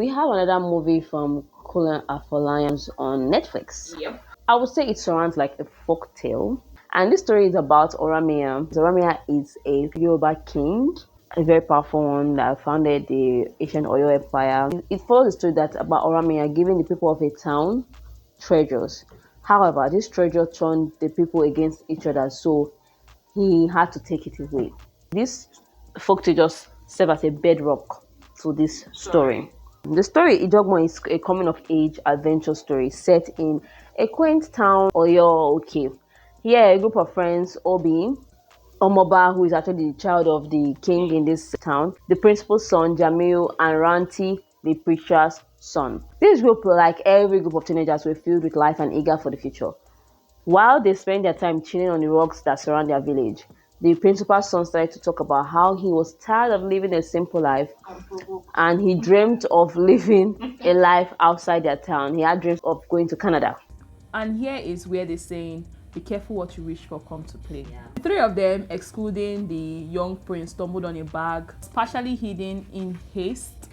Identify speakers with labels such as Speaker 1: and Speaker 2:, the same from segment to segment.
Speaker 1: we have another movie from Kunle Afolayan on Netflix.
Speaker 2: Yep.
Speaker 1: I would say it surrounds like a folk tale. And this story is about Oromia. Oromia is a Yoruba king, a very powerful one that founded the ancient Oyo Empire. It follows the story that about Oromia giving the people of a town treasures. However, this treasure turned the people against each other, so he had to take it away. This folktale just serves as a bedrock to this story. The story Ijogbon is a coming of age adventure story set in a quaint town, Oyo. Okay, here a group of friends, Obi, Omoba, who is actually the child of the king in this town, the principal's son, Jamil, and Ranti, the preacher's son. This group, like every group of teenagers, were filled with life and eager for the future. While they spent their time chilling on the rocks that surround their village, the principal's son started to talk about how he was tired of living a simple life and he dreamt of living a life outside their town. He had dreams of going to Canada.
Speaker 2: And here is where they're saying, be careful what you wish for come to play. The three of them, excluding the young prince, stumbled on a bag, partially hidden in haste.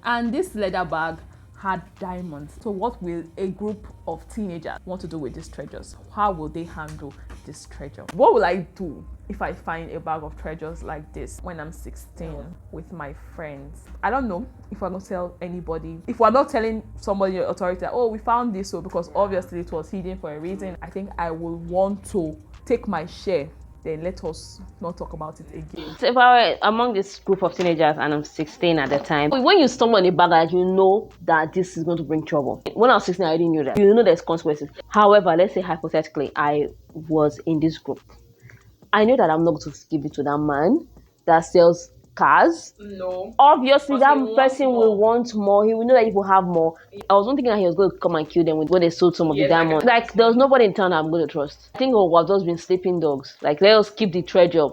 Speaker 2: And this leather bag had diamonds. So what will a group of teenagers want to do with these treasures? How will they handle this treasure? What will I do if I find a bag of treasures like this when I'm 16 with my friends? I don't know if I'm going to tell anybody. If we're not telling somebody, authority, that, oh, we found this, so because obviously it was hidden for a reason, I think I will want to take my share. Then let us not talk about it again.
Speaker 1: So if I were among this group of teenagers and I'm 16 at the time, when you stumble on a bag, you know that this is going to bring trouble. When I was 16, I already knew that. You know there's consequences. However, let's say hypothetically, I was in this group. I know that I'm not going to give it to that man that sells cars.
Speaker 2: No.
Speaker 1: Obviously, that person will want more. He will know that he will have more. I was not thinking that he was going to come and kill them when they sold some of the diamonds. Like, there was nobody in town that I'm going to trust. I think we've just been sleeping dogs. Like, let us keep the treasure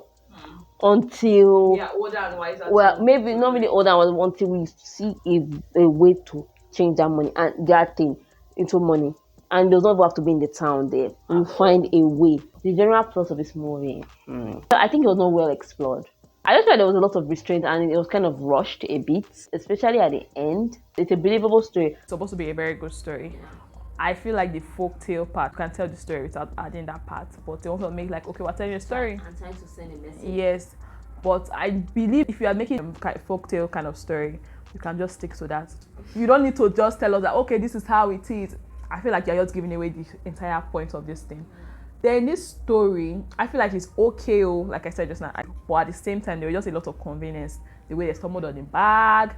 Speaker 1: until...
Speaker 2: Yeah, older and wiser.
Speaker 1: Well, maybe not really older and wiser, until we see a way to change that money and that thing into money. And does not have to be in the town there. We'll find a way. The general plot of this movie, I think it was not well explored. I just felt there was a lot of restraint and it was kind of rushed a bit, especially at the end. It's a believable story.
Speaker 2: It's supposed to be a very good story. I feel like the folktale part, you can tell the story without adding that part, but they also make like, okay, we're telling you a story.
Speaker 1: I'm trying to send a message.
Speaker 2: Yes, but I believe if you are making a folktale kind of story, you can just stick to that. You don't need to just tell us that, okay, this is how it is. I feel like you're just giving away the entire point of this thing. Then this story, I feel like it's okay, like I said just now, but at the same time, there was just a lot of convenience. The way they stumbled on the bag,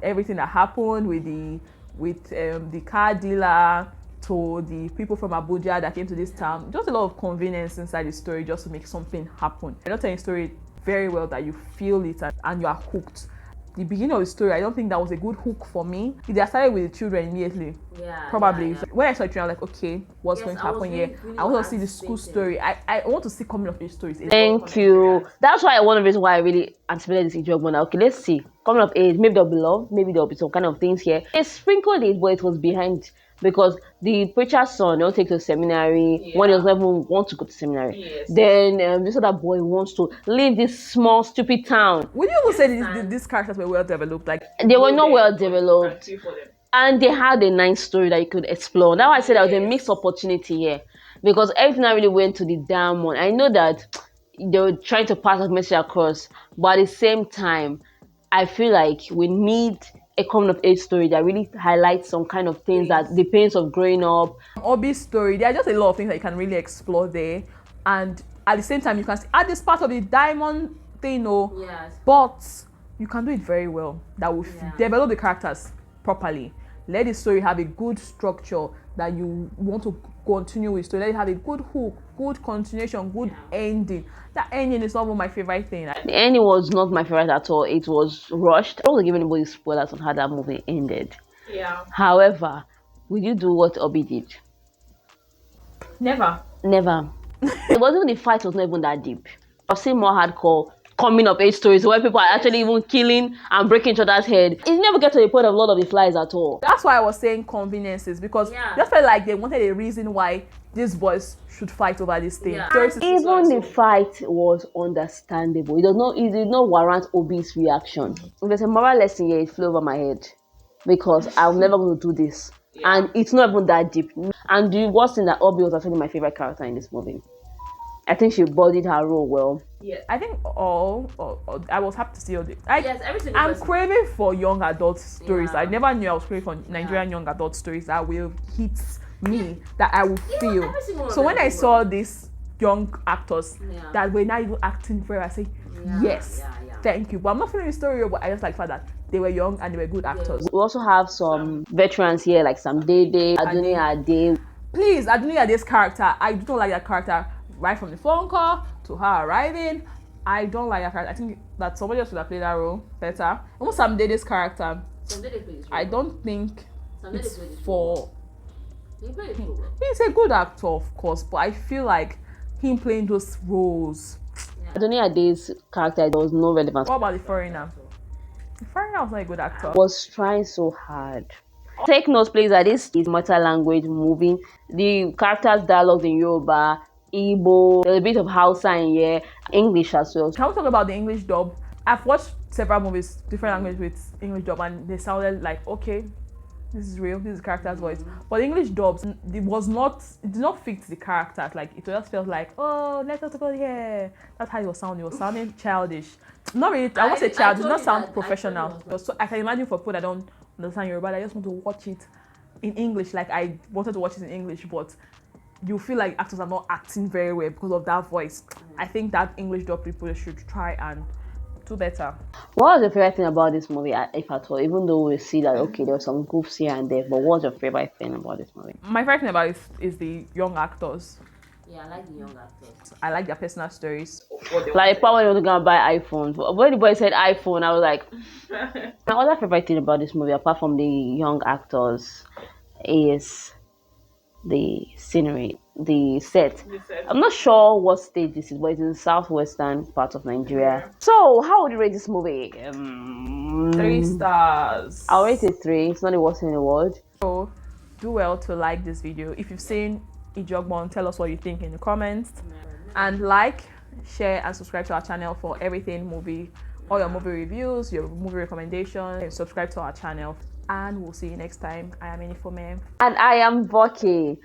Speaker 2: everything that happened with the car dealer to the people from Abuja that came to this town. Just a lot of convenience inside the story just to make something happen. You're not telling the story very well that you feel it and you are hooked. The beginning of the story, I don't think that was a good hook for me. If they started with the children immediately, probably. Yeah. When I saw it, I'm like, okay, what's going to happen here? I want to see the school story. I want to see coming of age stories.
Speaker 1: Thank you. That's why one of the reasons why I really anticipated this Ijogbon. Okay, let's see. Coming of age, maybe there'll be love, maybe there'll be some kind of things here. They sprinkled it, but it was behind. Because the preacher's son, they'll take to seminary when he doesn't even want to go to seminary. Yes. Then this other boy wants to leave this small, stupid town.
Speaker 2: Would you even say these characters were well developed? Like
Speaker 1: they were not well developed. And they had a nice story that you could explore. That's why I said there was a mixed opportunity here. Because everything I really went to the damn one. I know that they were trying to pass that message across. But at the same time, I feel like we need a coming of age story that really highlights some kind of things that the pains of growing up.
Speaker 2: Obi's story, there are just a lot of things that you can really explore there, and at the same time you can add this part of the diamond thing, but you can do it very well. That will develop the characters properly. Let the story have a good structure that you want to continue with. So let it have a good hook, good continuation, good ending. That ending is not my favorite thing.
Speaker 1: The ending was not my favorite at all. It was rushed. I don't want to give anybody spoilers on how that movie ended.
Speaker 2: Yeah.
Speaker 1: However, would you do what Obi did?
Speaker 2: Never.
Speaker 1: It wasn't the fight was not even that deep. I've seen more hardcore coming of age stories where people are actually even killing and breaking each other's head. It never gets to the point of Lord of the Flies at all.
Speaker 2: That's why I was saying conveniences, because I just felt like they wanted a reason why these boys should fight over this thing.
Speaker 1: Even the fight was understandable. It did not warrant Obi's reaction. If there's a moral lesson here, it flew over my head. because I'm never going to do this.
Speaker 2: Yeah.
Speaker 1: And it's not even that deep. And the worst thing that Obi was actually my favorite character in this movie. I think she bodied her role well.
Speaker 2: Yeah, I think I was happy to see all the.
Speaker 3: Yes, every single
Speaker 2: I'm
Speaker 3: person.
Speaker 2: craving for young adult stories.
Speaker 3: Yeah.
Speaker 2: I never knew I was craving for Nigerian young adult stories that will hit me, that I will feel.
Speaker 3: every single one
Speaker 2: So
Speaker 3: of
Speaker 2: when
Speaker 3: them
Speaker 2: I
Speaker 3: will.
Speaker 2: saw these young actors
Speaker 3: Yeah.
Speaker 2: that were not even acting very, I say yes, thank you. But I'm not feeling the story, but I just like the fact that they were young and they were good actors.
Speaker 1: We also have some veterans here, like some Dede, Adunni, Ade.
Speaker 2: Please, Adunni this character. I don't like that character right from the phone call to her arriving. I don't like that character. I think that somebody else would have played that role better. Almost Sam Dede's character. I don't think it's for. He's a good actor, of course, but I feel like him playing those roles.
Speaker 1: Adunni Ade's character, there was no relevance.
Speaker 2: What about the foreigner? The foreigner was not a good actor.
Speaker 1: Was trying so hard. Take note, please, that this is mother language movie. The characters' dialogues in Yoruba, Igbo, there's a bit of Hausa in here, English as well.
Speaker 2: Can we talk about the English dub? I've watched several movies, different language with English dub, and they sounded like, okay, this is real, this is the character's voice. But the English dubs, it did not fit the characters. Like, it just felt like, oh, let's go here. That's how it was sounding. It was sounding childish. Not really, I won't say childish, it does not sound professional. So I can imagine for people that don't understand Yoruba, I just want to watch it in English. Like, I wanted to watch it in English, but you feel like actors are not acting very well because of that voice. I think that English dub people should try and do better.
Speaker 1: What was your favorite thing about this movie, if at all? Even though we see that, okay, there were some goofs here and there, but what's your favorite thing about this movie?
Speaker 2: My favorite thing about it is the young actors.
Speaker 3: Yeah, I like the young actors.
Speaker 2: I like their personal stories.
Speaker 1: Like, when you were gonna buy iPhone, when the boy said iPhone, I was like, my other favorite thing about this movie, apart from the young actors, is the scenery, the set. I'm not sure what state this is, but it's in the southwestern part of Nigeria. So, how would you rate this movie?
Speaker 2: 3 stars.
Speaker 1: I'll rate it 3. It's not the worst thing in the world.
Speaker 2: So, do well to like this video. If you've seen Ijogbon, tell us what you think in the comments. And like, share, and subscribe to our channel for everything movie, all your movie reviews, your movie recommendations, and subscribe to our channel. And we'll see you next time. I am Inifome.
Speaker 1: And I am Boki.